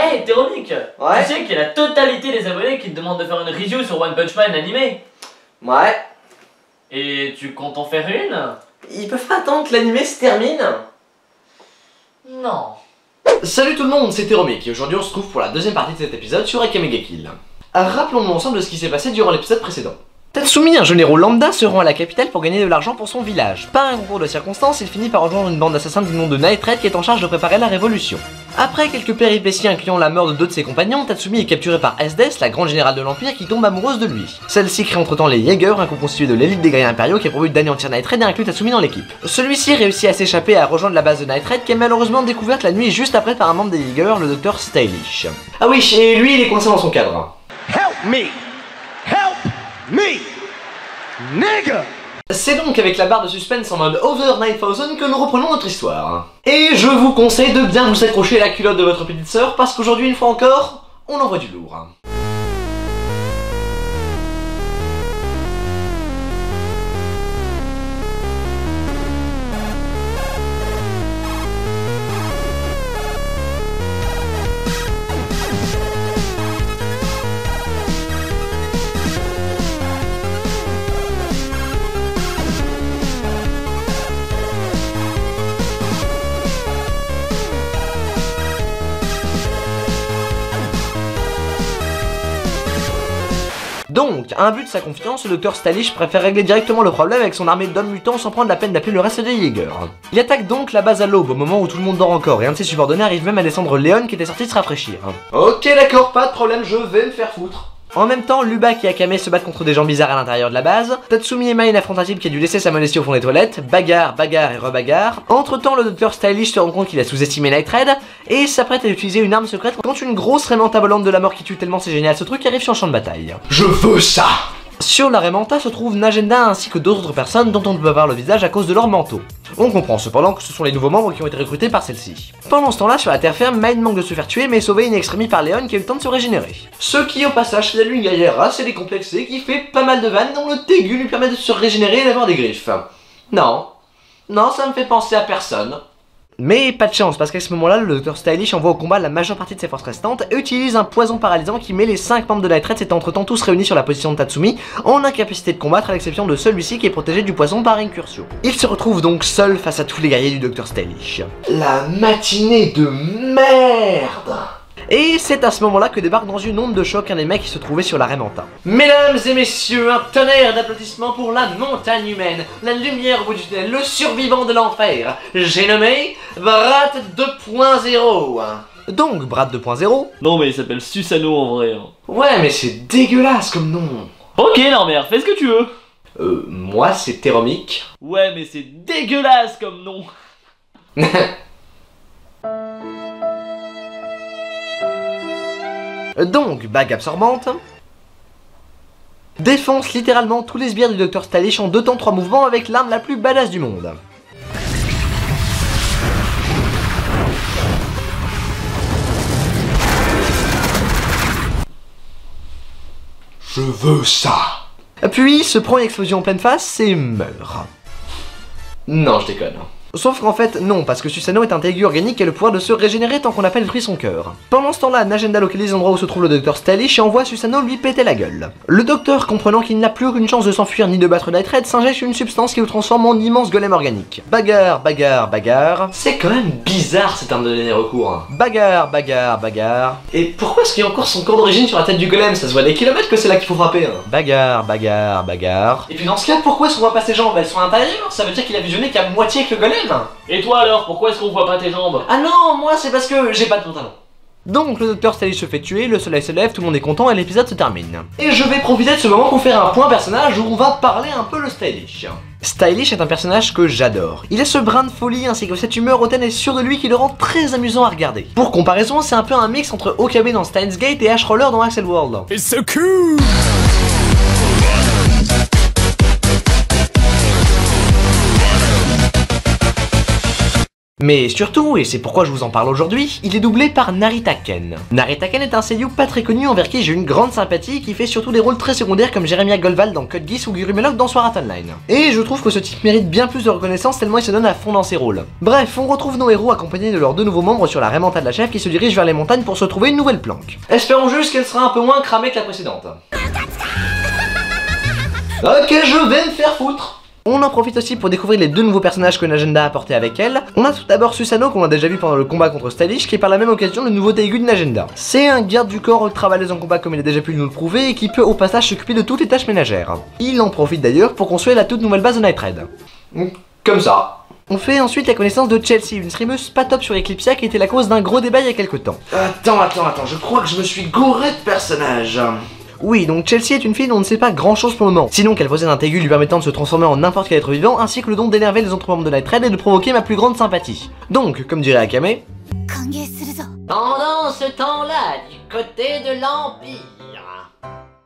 Hey Théromique, Ouais. tu sais qu'il y a la totalité des abonnés qui te demandent de faire une review sur One Punch Man animé. Ouais. Et tu comptes en faire une? Ils peuvent pas attendre que l'animé se termine? Non. Salut tout le monde, c'est Théromique et aujourd'hui on se trouve pour la deuxième partie de cet épisode sur Akame ga Kill. Rappelons-nous ensemble de ce qui s'est passé durant l'épisode précédent. Tatsumi, un jeune héros lambda, se rend à la capitale pour gagner de l'argent pour son village. Par un concours de circonstances, il finit par rejoindre une bande d'assassins du nom de Night Red qui est en charge de préparer la révolution. Après quelques péripéties incluant la mort de deux de ses compagnons, Tatsumi est capturé par Esdes, la grande générale de l'Empire, qui tombe amoureuse de lui. Celle-ci crée entre-temps les Jaeger, un groupe constitué de l'élite des guerriers impériaux qui a pour but d'anéantir Night Red et inclut Tatsumi dans l'équipe. Celui-ci réussit à s'échapper et à rejoindre la base de Night Red qui est malheureusement découverte la nuit juste après par un membre des Jaeger, le docteur Stylish. Ah oui, et lui il est coincé dans son cadre. Help me! Help me! Nigga! C'est donc avec la barre de suspense en mode Over 9000 que nous reprenons notre histoire. Et je vous conseille de bien vous accrocher à la culotte de votre petite sœur parce qu'aujourd'hui, une fois encore, on envoie du lourd. Donc, à un but de sa confiance, le docteur Stylish préfère régler directement le problème avec son armée d'hommes mutants sans prendre la peine d'appeler le reste des Jaeger. Il attaque donc la base à l'aube au moment où tout le monde dort encore et un de ses subordonnés arrive même à descendre Léon qui était sorti se rafraîchir. Ok d'accord, pas de problème, je vais me faire foutre. En même temps, Lubak et Akame se battent contre des gens bizarres à l'intérieur de la base. Tatsumi et Main affrontent un type qui a dû laisser sa modestie au fond des toilettes. Bagarre, bagarre et rebagarre. Entre temps, le docteur Stylish se rend compte qu'il a sous-estimé Night Red et s'apprête à utiliser une arme secrète quand une grosse Raimanta volante de la mort qui tue tellement c'est génial ce truc arrive sur le champ de bataille. Je veux ça! Sur la Raimanta se trouve Najenda ainsi que d'autres personnes dont on ne peut pas voir le visage à cause de leur manteau. On comprend cependant que ce sont les nouveaux membres qui ont été recrutés par celle-ci. Pendant ce temps-là, sur la terre ferme, Main manque de se faire tuer mais est sauvé in extremis par Léon qui a eu le temps de se régénérer. Ce qui au passage fait de lui une guerrière assez décomplexée qui fait pas mal de vannes dont le tégu lui permet de se régénérer et d'avoir des griffes. Non, ça me fait penser à personne. Mais pas de chance, parce qu'à ce moment-là, le docteur Stylish envoie au combat la majeure partie de ses forces restantes et utilise un poison paralysant qui met les 5 membres de Night Red s'étant entre-temps tous réunis sur la position de Tatsumi, en incapacité de combattre à l'exception de celui-ci qui est protégé du poison par Incursio. Il se retrouve donc seul face à tous les guerriers du docteur Stylish. La matinée de merde! Et c'est à ce moment-là que débarque dans une onde de choc un des mecs qui se trouvait sur la Raimanta. Mesdames et messieurs, un tonnerre d'applaudissements pour la montagne humaine, la lumière au bout du tunnel, le survivant de l'enfer. J'ai nommé Brat 2.0. Donc, Brat 2.0. Non mais il s'appelle Susanoo en vrai. Ouais, mais c'est dégueulasse comme nom. Ok Norbert, fais ce que tu veux. Moi c'est Théromique. Ouais mais c'est dégueulasse comme nom. Donc, bague absorbante défonce littéralement tous les sbires du docteur Stylish en 2 temps 3 mouvements avec l'arme la plus badass du monde. Je veux ça. Puis se prend une explosion en pleine face et meurt. Non, je déconne. Sauf qu'en fait, non, parce que Susanoo est un tégu organique qui a le pouvoir de se régénérer tant qu'on n'a pas détruit son cœur. Pendant ce temps-là, Najenda localise l'endroit où se trouve le docteur Stylish et envoie Susanoo lui péter la gueule. Le docteur, comprenant qu'il n'a plus aucune chance de s'enfuir ni de battre Night Red, s'injecte une substance qui le transforme en immense golem organique. Bagarre, bagarre, bagarre. C'est quand même bizarre cette arme de dernier recours. Bagarre, bagarre, bagarre. Et pourquoi est-ce qu'il y a encore son corps d'origine sur la tête du golem? Ça se voit des kilomètres que c'est là qu'il faut frapper. Bagarre, bagarre, bagarre. Et puis dans ce cas, pourquoi est-ce qu'on voit pas ses jambes? Elles sont à l'intérieur? Ça veut dire qu'il a visionné qu'à moitié avec le golem. Et toi alors, pourquoi est-ce qu'on voit pas tes jambes? Ah non, moi c'est parce que j'ai pas de pantalon. Donc le docteur Stylish se fait tuer, le soleil se lève, tout le monde est content et l'épisode se termine. Et je vais profiter de ce moment pour faire un point personnage où on va parler un peu le Stylish. Stylish est un personnage que j'adore. Il a ce brin de folie ainsi que cette humeur hautaine et sûre de lui qui le rend très amusant à regarder. Pour comparaison, c'est un peu un mix entre Okabe dans Steins Gate et Ash Roller dans Axel World. It's so cool! Mais surtout, et c'est pourquoi je vous en parle aujourd'hui, il est doublé par Narita Ken. Narita Ken est un seiyuu pas très connu envers qui j'ai une grande sympathie, qui fait surtout des rôles très secondaires comme Jeremiah Goldwald dans Code Geass ou Gurumelok dans Sword Art Online. Et je trouve que ce type mérite bien plus de reconnaissance tellement il se donne à fond dans ses rôles. Bref, on retrouve nos héros accompagnés de leurs deux nouveaux membres sur la Raimanta de la chef qui se dirigent vers les montagnes pour se trouver une nouvelle planque. Espérons juste qu'elle sera un peu moins cramée que la précédente. Ok, je vais me faire foutre. On en profite aussi pour découvrir les deux nouveaux personnages que Najenda a apportés avec elle. On a tout d'abord Susanoo qu'on a déjà vu pendant le combat contre Stylish, qui est par la même occasion le nouveau Teigu de Najenda. C'est un garde du corps ultra balèze en combat comme il a déjà pu nous le prouver et qui peut au passage s'occuper de toutes les tâches ménagères. Il en profite d'ailleurs pour construire la toute nouvelle base de Night Raid. Comme ça. On fait ensuite la connaissance de Chelsea, une streameuse pas top sur Eclipsia qui était la cause d'un gros débat il y a quelques temps. Attends, je crois que je me suis gouré de personnage. Oui, donc Chelsea est une fille dont on ne sait pas grand chose pour le moment, sinon qu'elle possède un Teigu lui permettant de se transformer en n'importe quel être vivant, ainsi que le don d'énerver les autres membres de Night Raid et de provoquer ma plus grande sympathie. Donc, comme dirait Akame... Pendant ce temps-là, du côté de l'Empire...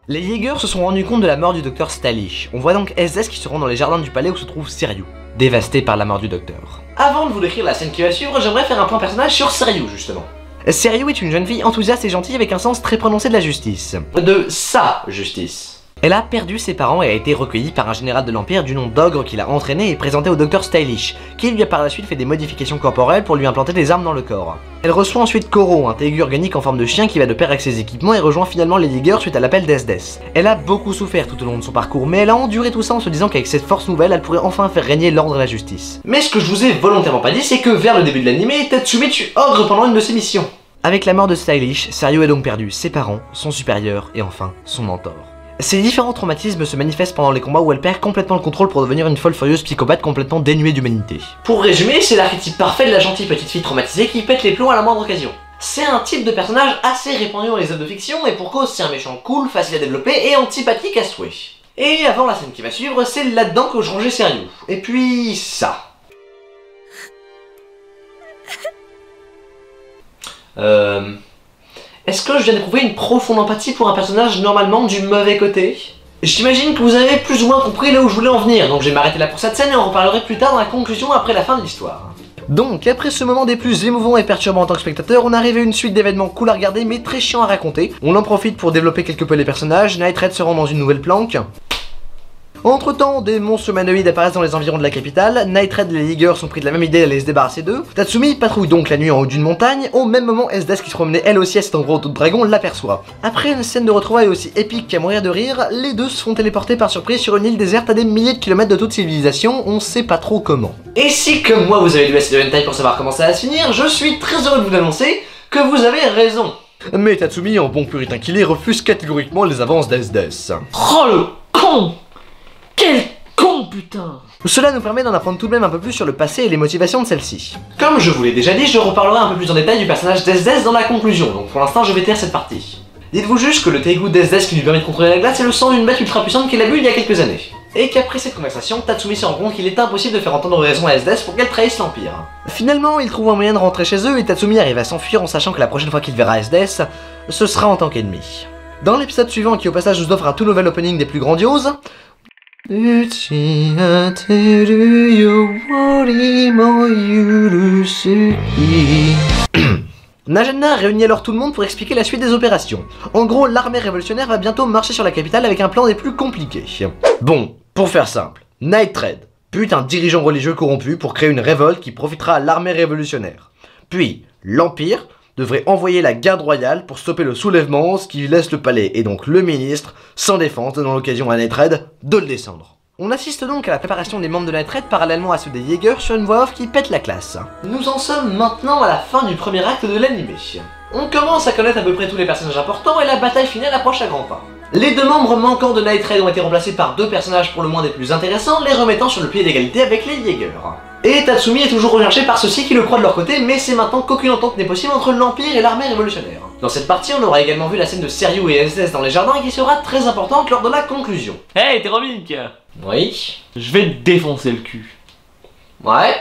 Les Jaegers se sont rendus compte de la mort du docteur Stylish. On voit donc SDS qui se rend dans les jardins du palais où se trouve Seiryu, dévasté par la mort du docteur. Avant de vous décrire la scène qui va suivre, j'aimerais faire un point personnage sur Seiryu justement. Seiryu est une jeune fille enthousiaste et gentille avec un sens très prononcé de la justice. De sa justice. Elle a perdu ses parents et a été recueillie par un général de l'Empire du nom d'Ogre qui l'a entraînée et présentée au docteur Stylish, qui lui a par la suite fait des modifications corporelles pour lui implanter des armes dans le corps. Elle reçoit ensuite Koro, un Teigu organique en forme de chien qui va de pair avec ses équipements et rejoint finalement les Jaegers suite à l'appel d'SDS. Elle a beaucoup souffert tout au long de son parcours, mais elle a enduré tout ça en se disant qu'avec cette force nouvelle, elle pourrait enfin faire régner l'ordre et la justice. Mais ce que je vous ai volontairement pas dit, c'est que vers le début de l'anime, Tatsumi tue Ogre pendant une de ses missions. Avec la mort de Stylish, Seiryu a donc perdu ses parents, son supérieur et enfin son mentor. Ces différents traumatismes se manifestent pendant les combats où elle perd complètement le contrôle pour devenir une folle furieuse psychopathe complètement dénuée d'humanité. Pour résumer, c'est l'archétype parfait de la gentille petite fille traumatisée qui pète les plombs à la moindre occasion. C'est un type de personnage assez répandu dans les œuvres de fiction et pour cause c'est un méchant cool, facile à développer et antipathique à souhait. Et avant la scène qui va suivre, c'est là-dedans que je rangeais Seiryu. Et puis ça. Est-ce que je viens d'éprouver une profonde empathie pour un personnage normalement du mauvais côté? J'imagine que vous avez plus ou moins compris là où je voulais en venir, donc je vais m'arrêter là pour cette scène et on reparlerai plus tard dans la conclusion après la fin de l'histoire. Donc, après ce moment des plus émouvants et perturbants en tant que spectateur, on arrive à une suite d'événements cool à regarder mais très chiant à raconter. On en profite pour développer quelque peu les personnages, Night Raid se rend dans une nouvelle planque. Entre temps, des monstres humanoïdes apparaissent dans les environs de la capitale, Night Raid et les Jaegers sont pris de la même idée d'aller se débarrasser d'eux, Tatsumi patrouille donc la nuit en haut d'une montagne, au même moment SDS qui se promenait elle aussi à cet endroit autour de dragon l'aperçoit. Après une scène de retrouvailles aussi épique qu'à mourir de rire, les deux se font téléporter par surprise sur une île déserte à des milliers de kilomètres de toute civilisation, on sait pas trop comment. Et si comme moi vous avez lu assez de hentai pour savoir comment ça va se finir, je suis très heureux de vous annoncer que vous avez raison. Mais Tatsumi, en bon puritain qu'il est, refuse catégoriquement les avances d'SDS. Oh le con! Quel con putain! Cela nous permet d'en apprendre tout de même un peu plus sur le passé et les motivations de celle-ci. Comme je vous l'ai déjà dit, je reparlerai un peu plus en détail du personnage d'SDS dans la conclusion, donc pour l'instant je vais taire cette partie. Dites-vous juste que le Teigu d'SDS qui lui permet de contrôler la glace est le sang d'une bête ultra puissante qu'il a bu il y a quelques années. Et qu'après cette conversation, Tatsumi se rend compte qu'il est impossible de faire entendre raison à SDS pour qu'elle trahisse l'Empire. Finalement, il trouve un moyen de rentrer chez eux et Tatsumi arrive à s'enfuir en sachant que la prochaine fois qu'il verra SDS, ce sera en tant qu'ennemi. Dans l'épisode suivant qui au passage nous offre un tout nouvel opening des plus grandioses, Najenda réunit alors tout le monde pour expliquer la suite des opérations. En gros, l'armée révolutionnaire va bientôt marcher sur la capitale avec un plan des plus compliqués. Bon, pour faire simple, Night Raid bute un dirigeant religieux corrompu pour créer une révolte qui profitera à l'armée révolutionnaire. Puis, l'Empire devrait envoyer la garde royale pour stopper le soulèvement, ce qui laisse le palais et donc le ministre sans défense, donnant l'occasion à Night Raid de le descendre. On assiste donc à la préparation des membres de Night Raid parallèlement à ceux des Jaegers sur une voix off qui pète la classe. Nous en sommes maintenant à la fin du premier acte de l'anime. On commence à connaître à peu près tous les personnages importants et la bataille finale approche à grands pas. Les deux membres manquants de Night Raid ont été remplacés par deux personnages pour le moins des plus intéressants, les remettant sur le pied d'égalité avec les Jaegers. Et Tatsumi est toujours recherché par ceux-ci qui le croient de leur côté, mais c'est maintenant qu'aucune entente n'est possible entre l'Empire et l'armée révolutionnaire. Dans cette partie, on aura également vu la scène de Seiryu et SDS dans les jardins qui sera très importante lors de la conclusion. Hey, Teromink! Oui. Je vais te défoncer le cul. Ouais.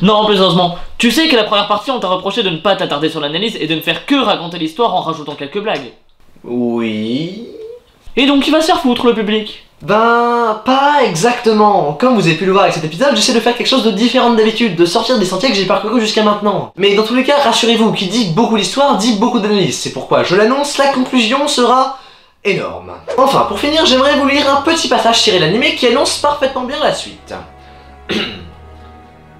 Non, plus sérieusement, tu sais que la première partie, on t'a reproché de ne pas t'attarder sur l'analyse et de ne faire que raconter l'histoire en rajoutant quelques blagues. Oui. Et donc il va se faire foutre le public. Ben, pas exactement. Comme vous avez pu le voir avec cet épisode, j'essaie de faire quelque chose de différent d'habitude, de sortir des sentiers que j'ai parcourus jusqu'à maintenant. Mais dans tous les cas, rassurez-vous, qui dit beaucoup d'histoire dit beaucoup d'analyse. C'est pourquoi je l'annonce, la conclusion sera énorme. Enfin, pour finir, j'aimerais vous lire un petit passage tiré de l'anime qui annonce parfaitement bien la suite.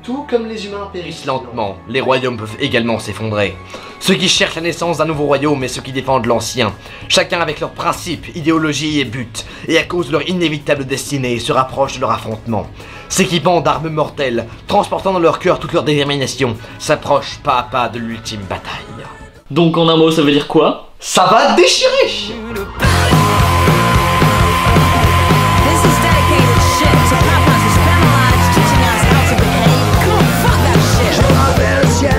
Tout comme les humains périssent lentement, les royaumes peuvent également s'effondrer. Ceux qui cherchent la naissance d'un nouveau royaume et ceux qui défendent l'ancien, chacun avec leurs principes, idéologies et buts, et à cause de leur inévitable destinée, se rapprochent de leur affrontement. S'équipant d'armes mortelles, transportant dans leur cœur toute leur détermination, s'approchent pas à pas de l'ultime bataille. Donc en un mot, ça veut dire quoi? Ça va déchirer!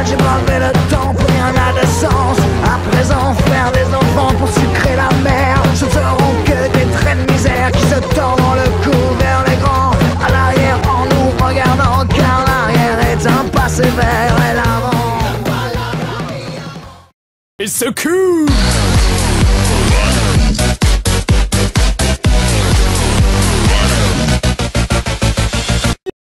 J'ai bravé le temps pour rien n'a de sens. À présent faire des enfants pour sucrer la mer. Ce seront que des traits de misère qui se tordent dans le cou vers les grands. À l'arrière en nous regardant, car l'arrière est un passé vers l'avant. It's so cool.